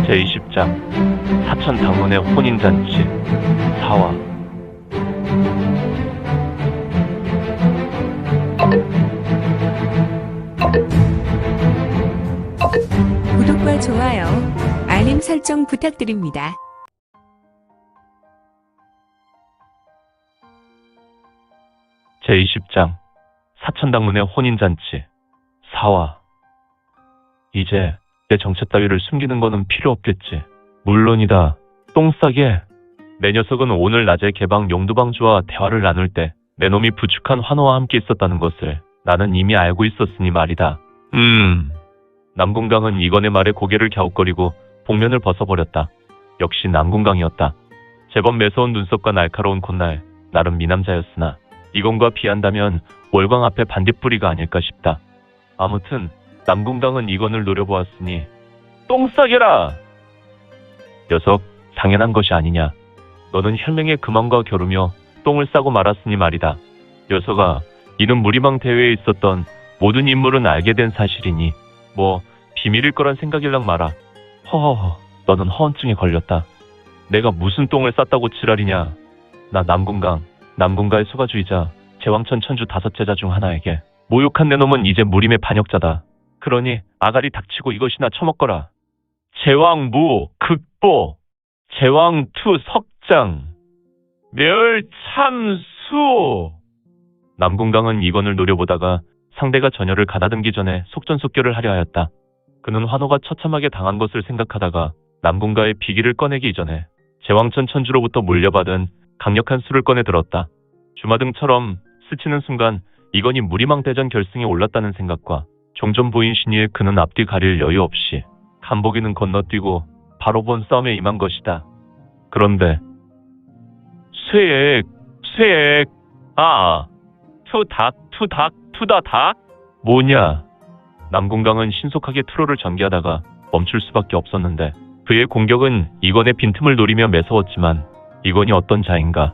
제20장 사천 당문의 혼인잔치 4화. 구독과 좋아요, 알림 설정 부탁드립니다. 제20장 사천당문의 혼인잔치 4화. 이제 내 정체 따위를 숨기는 거는 필요 없겠지. 물론이다. 똥싸게. 내 녀석은 오늘 낮에 개방 용두방주와 대화를 나눌 때 내 놈이 부축한 환호와 함께 있었다는 것을 나는 이미 알고 있었으니 말이다. 남궁강은 이건의 말에 고개를 갸웃거리고 복면을 벗어버렸다. 역시 남궁강이었다. 제법 매서운 눈썹과 날카로운 콧날, 나름 미남자였으나 이건과 비한다면 월광 앞에 반딧불이가 아닐까 싶다. 아무튼 남궁강은 이건을 노려보았으니 똥싸게라! 녀석, 당연한 것이 아니냐. 너는 혈맹의 금왕과 겨루며 똥을 싸고 말았으니 말이다. 녀석아, 이는 무리망 대회에 있었던 모든 인물은 알게 된 사실이니 뭐 비밀일 거란 생각일랑 마라. 허허허, 너는 허언증에 걸렸다. 내가 무슨 똥을 쌌다고 지랄이냐. 나 남궁강, 남궁가의 소가주의자 제왕천 천주 5제자 중 하나에게 모욕한 내 놈은 이제 무림의 반역자다. 그러니 아가리 닥치고 이것이나 처먹거라. 제왕무 극보 제왕투 석장 멸참수. 남궁강은 이건을 노려보다가 상대가 전열을 가다듬기 전에 속전속결을 하려 하였다. 그는 환호가 처참하게 당한 것을 생각하다가 남궁가의 비기를 꺼내기 이전에 제왕천 천주로부터 물려받은 강력한 수를 꺼내 들었다. 주마등처럼 스치는 순간 이건이 무리망대전 결승에 올랐다는 생각과 종전 보인 신의에 그는 앞뒤 가릴 여유 없이 간보기는 건너뛰고 바로 본 싸움에 임한 것이다. 그런데 쇠액, 투다닥 뭐냐. 남궁강은 신속하게 트로를 전개하다가 멈출 수밖에 없었는데 그의 공격은 이건의 빈틈을 노리며 매서웠지만 이건이 어떤 자인가.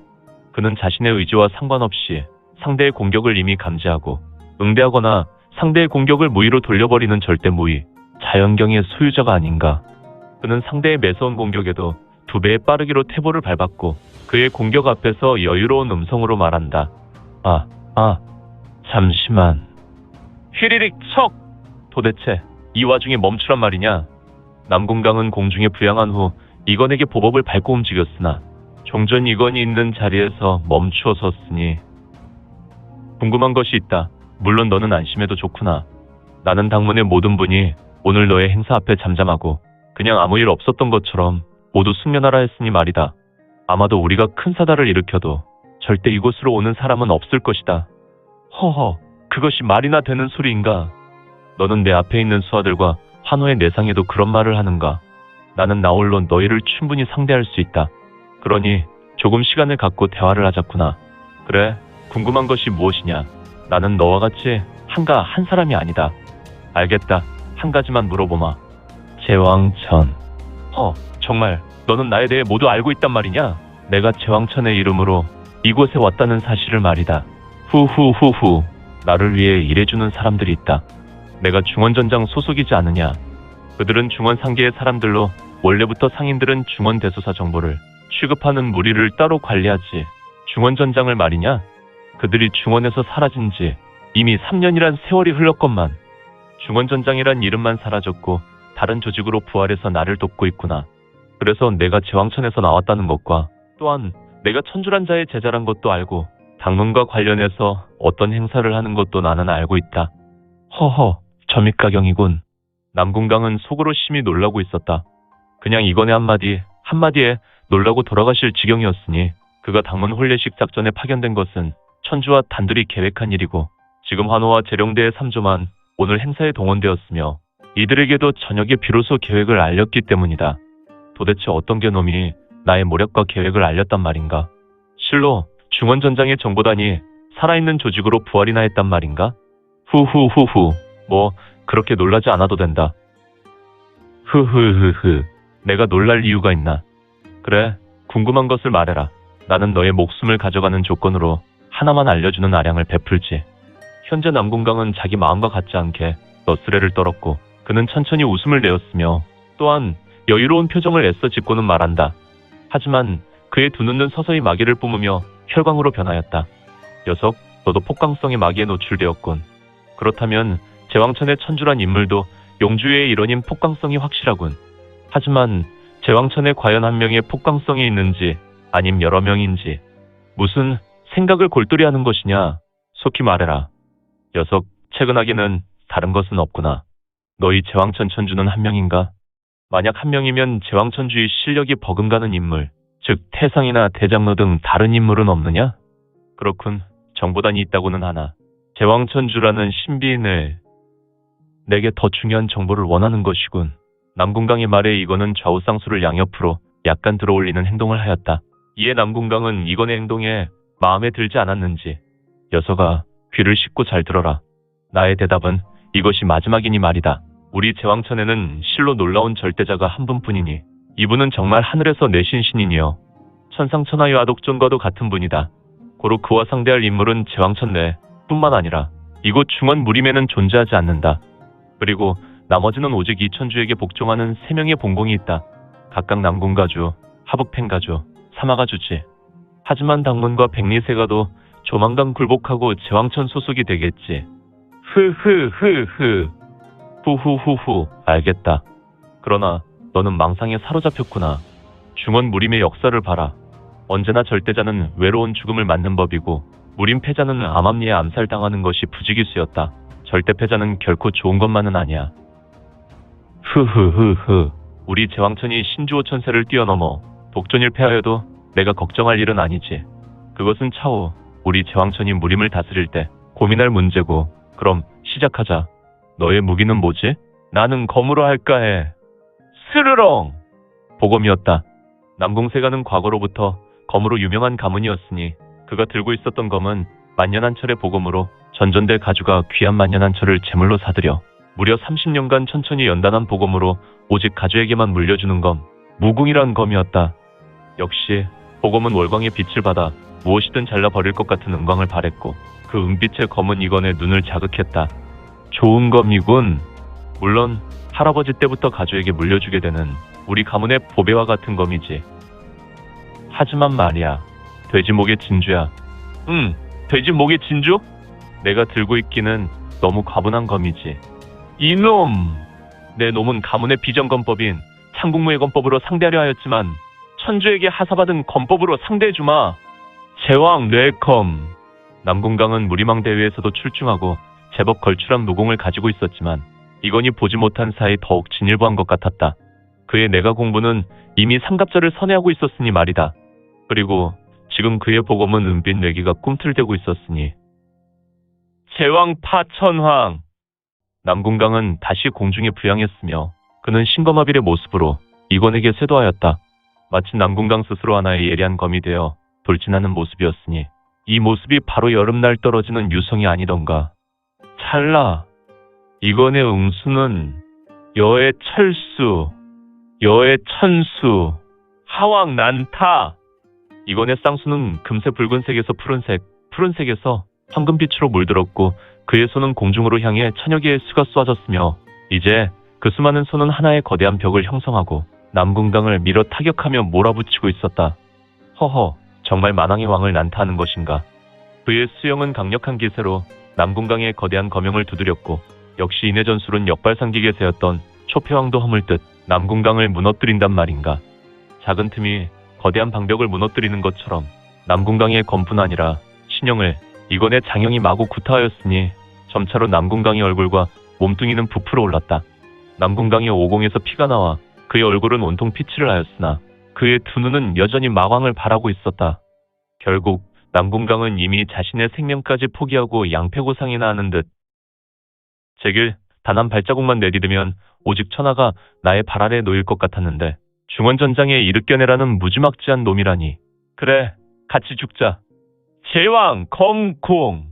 그는 자신의 의지와 상관없이 상대의 공격을 이미 감지하고 응대하거나 상대의 공격을 무의로 돌려버리는 절대 무의, 자연경의 소유자가 아닌가. 그는 상대의 매서운 공격에도 2배의 빠르기로 태보를 밟았고 그의 공격 앞에서 여유로운 음성으로 말한다. 잠시만. 휘리릭 척! 도대체 이 와중에 멈추란 말이냐. 남궁강은 공중에 부양한 후 이건에게 보법을 밟고 움직였으나 종전 이건이 있는 자리에서 멈추어 섰으니 궁금한 것이 있다. 물론 너는 안심해도 좋구나. 나는 당문의 모든 분이 오늘 너의 행사 앞에 잠잠하고 그냥 아무 일 없었던 것처럼 모두 숙면하라 했으니 말이다. 아마도 우리가 큰 사달을 일으켜도 절대 이곳으로 오는 사람은 없을 것이다. 허허, 그것이 말이나 되는 소리인가. 너는 내 앞에 있는 수하들과 환호의 내상에도 그런 말을 하는가. 나는 나 홀로 너희를 충분히 상대할 수 있다. 그러니 조금 시간을 갖고 대화를 하자꾸나. 그래, 궁금한 것이 무엇이냐. 나는 너와 같이 한가 한 사람이 아니다. 알겠다. 한 가지만 물어보마. 제왕천. 정말 너는 나에 대해 모두 알고 있단 말이냐? 내가 제왕천의 이름으로 이곳에 왔다는 사실을 말이다. 후후후후. 나를 위해 일해주는 사람들이 있다. 내가 중원전장 소속이지 않느냐. 그들은 중원 상계의 사람들로 원래부터 상인들은 중원 대소사 정보를 취급하는 무리를 따로 관리하지. 중원전장을 말이냐? 그들이 중원에서 사라진 지 이미 3년이란 세월이 흘렀건만 중원전장이란 이름만 사라졌고 다른 조직으로 부활해서 나를 돕고 있구나. 그래서 내가 제왕천에서 나왔다는 것과 또한 내가 천주란 자의 제자란 것도 알고 당문과 관련해서 어떤 행사를 하는 것도 나는 알고 있다. 허허, 점입가경이군. 남궁강은 속으로 심히 놀라고 있었다. 그냥 이건의 한마디에 놀라고 돌아가실 지경이었으니 그가 당문 혼례식 작전에 파견된 것은 천주와 단둘이 계획한 일이고 지금 환호와 재령대의 3조만 오늘 행사에 동원되었으며 이들에게도 저녁에 비로소 계획을 알렸기 때문이다. 도대체 어떤 개놈이 나의 모략과 계획을 알렸단 말인가? 실로 중원전장의 정보단이 살아있는 조직으로 부활이나 했단 말인가? 후후후후. 뭐 그렇게 놀라지 않아도 된다. 흐흐흐흐. 내가 놀랄 이유가 있나? 그래, 궁금한 것을 말해라. 나는 너의 목숨을 가져가는 조건으로 하나만 알려주는 아량을 베풀지. 현재 남궁강은 자기 마음과 같지 않게 너스레를 떨었고 그는 천천히 웃음을 내었으며 또한 여유로운 표정을 애써 짓고는 말한다. 하지만 그의 두 눈은 서서히 마개를 뿜으며 혈광으로 변하였다. 녀석, 너도 폭강성의 마귀에 노출되었군. 그렇다면 제왕천의 천주란 인물도 용주의 일원인 폭강성이 확실하군. 하지만 제왕천에 과연 한 명의 폭강성이 있는지 아님 여러 명인지 무슨 생각을 골똘히 하는 것이냐? 속히 말해라. 녀석, 최근하게는 다른 것은 없구나. 너희 제왕천 천주는 한 명인가? 만약 한 명이면 제왕천주의 실력이 버금가는 인물, 즉 태상이나 대장로 등 다른 인물은 없느냐? 그렇군. 정보단이 있다고는 하나 제왕천주라는 신비인을 내게 더 중요한 정보를 원하는 것이군. 남궁강의 말에 이건은 좌우쌍수를 양옆으로 약간 들어올리는 행동을 하였다. 이에 남궁강은 이건의 행동에 마음에 들지 않았는지 녀석아, 귀를 씻고 잘 들어라. 나의 대답은 이것이 마지막이니 말이다. 우리 제왕천에는 실로 놀라운 절대자가 한 분뿐이니 이분은 정말 하늘에서 내신 신이니요 천상천하의 아독존과도 같은 분이다. 고로 그와 상대할 인물은 제왕천 내 뿐만 아니라 이곳 중원 무림에는 존재하지 않는다. 그리고 나머지는 오직 이 천주에게 복종하는 3명의 본공이 있다. 각각 남궁가주, 하북팽가주, 사마가주지. 하지만 당문과 백리세가도 조만간 굴복하고 제왕천 소속이 되겠지. 흐흐흐흐. 후후후후. 알겠다. 그러나 너는 망상에 사로잡혔구나. 중원 무림의 역사를 봐라. 언제나 절대자는 외로운 죽음을 맞는 법이고 무림패자는 암암리에 암살당하는 것이 부지기수였다. 절대패자는 결코 좋은 것만은 아니야. 흐흐흐흐. 우리 제왕천이 신주호 천세를 뛰어넘어 독존을 패하여도 내가 걱정할 일은 아니지. 그것은 차후 우리 제왕천이 무림을 다스릴 때 고민할 문제고. 그럼 시작하자. 너의 무기는 뭐지? 나는 검으로 할까 해. 스르렁! 보검이었다. 남궁세가는 과거로부터 검으로 유명한 가문이었으니 그가 들고 있었던 검은 만년한철의 보검으로 전전대 가주가 귀한 만년한철을 제물로 사들여 무려 30년간 천천히 연단한 보검으로 오직 가주에게만 물려주는 검, 무궁이란 검이었다. 역시 보검은 월광의 빛을 받아 무엇이든 잘라버릴 것 같은 은광을 발했고 그 은빛의 검은 이건의 눈을 자극했다. 좋은 검이군. 물론 할아버지 때부터 가주에게 물려주게 되는 우리 가문의 보배와 같은 검이지. 하지만 말이야, 돼지목의 진주야. 응, 돼지목의 진주? 내가 들고 있기는 너무 과분한 검이지. 이놈! 내 놈은 가문의 비전검법인 창국무의 검법으로 상대하려 하였지만 천주에게 하사받은 검법으로 상대해주마. 제왕 뇌검. 남궁강은 무리망 대회에서도 출중하고 제법 걸출한 무공을 가지고 있었지만 이건이 보지 못한 사이 더욱 진일보한 것 같았다. 그의 내가 공부는 이미 삼갑절을 선회하고 있었으니 말이다. 그리고 지금 그의 보검은 은빛 뇌기가 꿈틀대고 있었으니. 제왕 파천황. 남궁강은 다시 공중에 부양했으며 그는 신검아빌의 모습으로 이건에게 쇄도하였다. 마치 남궁강 스스로 하나의 예리한 검이 되어 돌진하는 모습이었으니 이 모습이 바로 여름날 떨어지는 유성이 아니던가. 찰나. 이건의 응수는 여의 철수, 여의 천수, 하왕 난타. 이건의 쌍수는 금세 붉은색에서 푸른색, 푸른색에서 황금빛으로 물들었고 그의 손은 공중으로 향해 천여 개의 수가 쏘아졌으며 이제 그 수많은 손은 하나의 거대한 벽을 형성하고 남궁강을 밀어 타격하며 몰아붙이고 있었다. 허허, 정말 만왕의 왕을 난타하는 것인가. 그의 수영은 강력한 기세로 남궁강의 거대한 거명을 두드렸고 역시 이내 전술은 역발상기계세였던 초패왕도 허물듯 남궁강을 무너뜨린단 말인가. 작은 틈이 거대한 방벽을 무너뜨리는 것처럼 남궁강의 검뿐 아니라 신형을 이건의 장형이 마구 구타하였으니 점차로 남궁강의 얼굴과 몸뚱이는 부풀어 올랐다. 남궁강의 오공에서 피가 나와 그의 얼굴은 온통 피칠을 하였으나 그의 두 눈은 여전히 마왕을 바라고 있었다. 결국 남궁강은 이미 자신의 생명까지 포기하고 양패고상이나 하는 듯 제길 단 한 발자국만 내디디면 오직 천하가 나의 발 아래에 놓일 것 같았는데 중원전장에 일으켜내라는 무지막지한 놈이라니. 그래, 같이 죽자. 제왕 검공.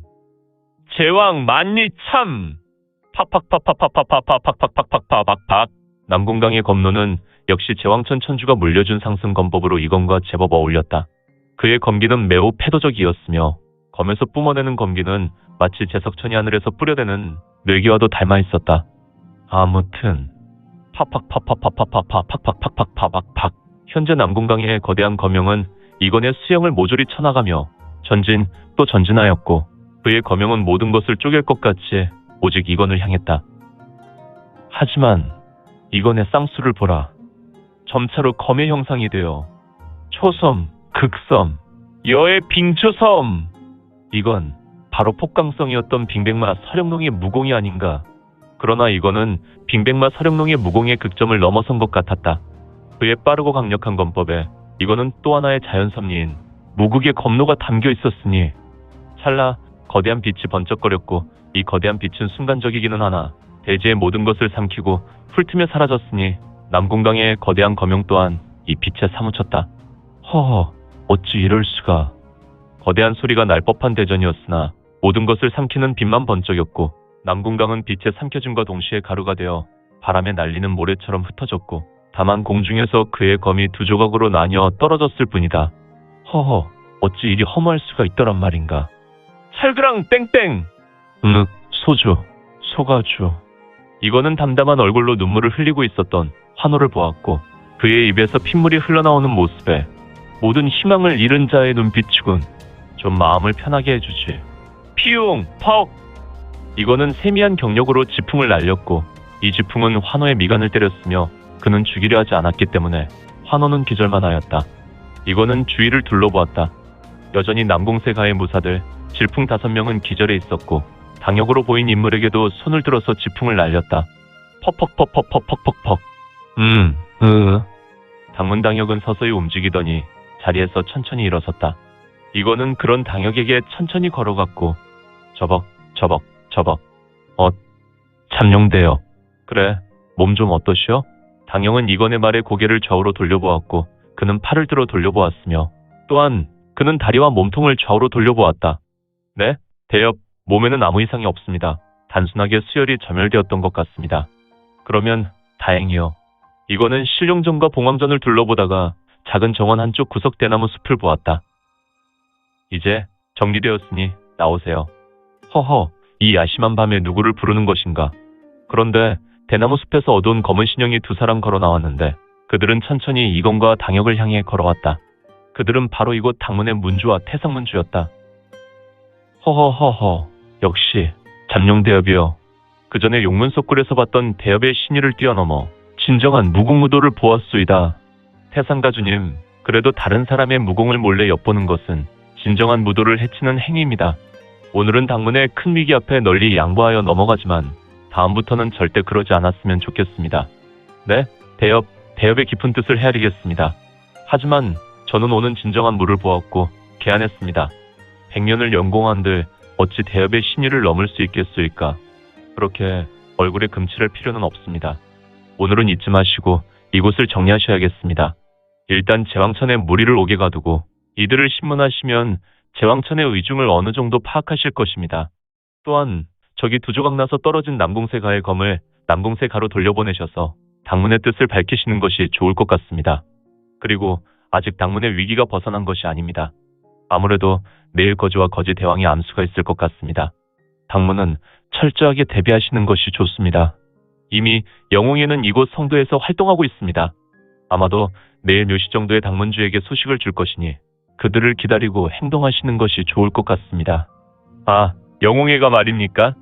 제왕 만리참. 팍팍팍팍팍팍팍팍팍팍팍팍팍. 남궁강의 검노는 역시 제왕천 천주가 물려준 상승 검법으로 이건과 제법 어울렸다. 그의 검기는 매우 패도적이었으며 검에서 뿜어내는 검기는 마치 제석천이 하늘에서 뿌려대는 뇌기와도 닮아 있었다. 아무튼 팍팍팍팍팍팍팍팍팍팍팍팍팍. 현재 남궁강의 거대한 거명은 이건의 수영을 모조리 쳐나가며 전진 또 전진하였고, 그의 거명은 모든 것을 쪼갤 것 같이 오직 이건을 향했다. 하지만 이건의 쌍수를 보라. 점차로 검의 형상이 되어 초섬, 극섬, 여의 빙초섬. 이건 바로 폭강성이었던 빙백마 서령농의 무공이 아닌가. 그러나 이거는 빙백마 서령농의 무공의 극점을 넘어선 것 같았다. 그의 빠르고 강력한 검법에 이거는 또 하나의 자연섭리인 무극의 검노가 담겨 있었으니, 찰나 거대한 빛이 번쩍거렸고, 이 거대한 빛은 순간적이기는 하나 대지의 모든 것을 삼키고 훑으며 사라졌으니, 남궁강의 거대한 거명 또한 이 빛에 사무쳤다. 허허, 어찌 이럴 수가. 거대한 소리가 날 법한 대전이었으나 모든 것을 삼키는 빛만 번쩍였고, 남궁강은 빛에 삼켜짐과 동시에 가루가 되어 바람에 날리는 모래처럼 흩어졌고, 다만 공중에서 그의 검이 두 조각으로 나뉘어 떨어졌을 뿐이다. 허허, 어찌 이리 허무할 수가 있더란 말인가. 찰그랑 땡땡! 소주, 소가주. 이거는 담담한 얼굴로 눈물을 흘리고 있었던 환호를 보았고, 그의 입에서 핏물이 흘러나오는 모습에 모든 희망을 잃은 자의 눈빛이군. 좀 마음을 편하게 해주지. 피웅! 퍽! 이거는 세미한 경력으로 지풍을 날렸고, 이 지풍은 환호의 미간을 때렸으며 그는 죽이려 하지 않았기 때문에 환호는 기절만 하였다. 이거는 주위를 둘러보았다. 여전히 남궁세가의 무사들 질풍 5명은 기절해 있었고, 당역으로 보인 인물에게도 손을 들어서 지풍을 날렸다. 퍽퍽퍽퍽퍽퍽퍽. 당문 당역은 서서히 움직이더니 자리에서 천천히 일어섰다. 이거는 그런 당역에게 천천히 걸어갔고, 저벅. 잠룡대요. 그래, 몸 좀 어떠시오? 당역은 이건의 말에 고개를 좌우로 돌려보았고, 그는 팔을 들어 돌려보았으며, 또한 그는 다리와 몸통을 좌우로 돌려보았다. 네, 대엽, 몸에는 아무 이상이 없습니다. 단순하게 수혈이 점혈되었던 것 같습니다. 그러면 다행이요. 이거는 신룡전과 봉황전을 둘러보다가 작은 정원 한쪽 구석 대나무 숲을 보았다. 이제 정리되었으니 나오세요. 허허, 이 야심한 밤에 누구를 부르는 것인가? 그런데 대나무 숲에서 어두운 검은 신형이 2사람 걸어 나왔는데, 그들은 천천히 이건과 당역을 향해 걸어왔다. 그들은 바로 이곳 당문의 문주와 태상문주였다. 허허허허, 역시 잠룡대엽이여. 그 전에 용문석굴에서 봤던 대엽의 신의를 뛰어넘어 진정한 무공무도를 보았소이다. 태상가주님, 그래도 다른 사람의 무공을 몰래 엿보는 것은 진정한 무도를 해치는 행위입니다. 오늘은 당문의 큰 위기 앞에 널리 양보하여 넘어가지만 다음부터는 절대 그러지 않았으면 좋겠습니다. 네, 대엽의 깊은 뜻을 헤아리겠습니다. 하지만 저는 오는 진정한 무를 보았고 개안했습니다. 100년을 연공한들 어찌 대엽의 신의를 넘을 수 있겠소이까. 그렇게 얼굴에 금칠할 필요는 없습니다. 오늘은 잊지 마시고 이곳을 정리하셔야겠습니다. 일단 제왕천에 무리를 오게 가두고 이들을 신문하시면 제왕천의 의중을 어느 정도 파악하실 것입니다. 또한 저기 2조각 나서 떨어진 남궁세가의 검을 남궁세가로 돌려보내셔서 당문의 뜻을 밝히시는 것이 좋을 것 같습니다. 그리고 아직 당문의 위기가 벗어난 것이 아닙니다. 아무래도 내일 거지와 거지 대왕의 암수가 있을 것 같습니다. 당문은 철저하게 대비하시는 것이 좋습니다. 이미 영웅이는 이곳 성도에서 활동하고 있습니다. 아마도 내일 몇 시 정도에 당문주에게 소식을 줄 것이니 그들을 기다리고 행동하시는 것이 좋을 것 같습니다. 아, 영웅회가 말입니까?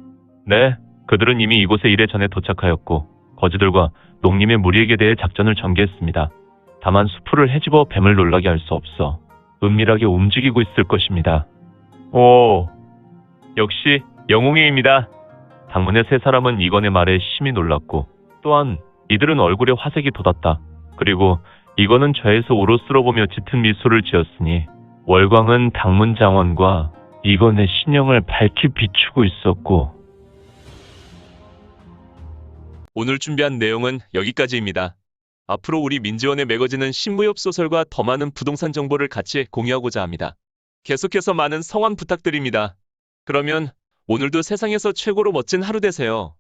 네, 그들은 이미 이곳에 이래 전에 도착하였고 거지들과 농림의 무리에게 대해 작전을 전개했습니다. 다만 수풀을 헤집어 뱀을 놀라게 할 수 없어 은밀하게 움직이고 있을 것입니다. 오, 역시 영웅회입니다. 당문의 3사람은 이건의 말에 심히 놀랐고, 또한 이들은 얼굴에 화색이 돋았다. 그리고 이건은 좌에서 우로 쓸어보며 짙은 미소를 지었으니 월광은 당문 장원과 이건의 신형을 밝히 비추고 있었고. 오늘 준비한 내용은 여기까지입니다. 앞으로 우리 민지원의 매거진은 신무협 소설과 더 많은 부동산 정보를 같이 공유하고자 합니다. 계속해서 많은 성원 부탁드립니다. 그러면 오늘도 세상에서 최고로 멋진 하루 되세요.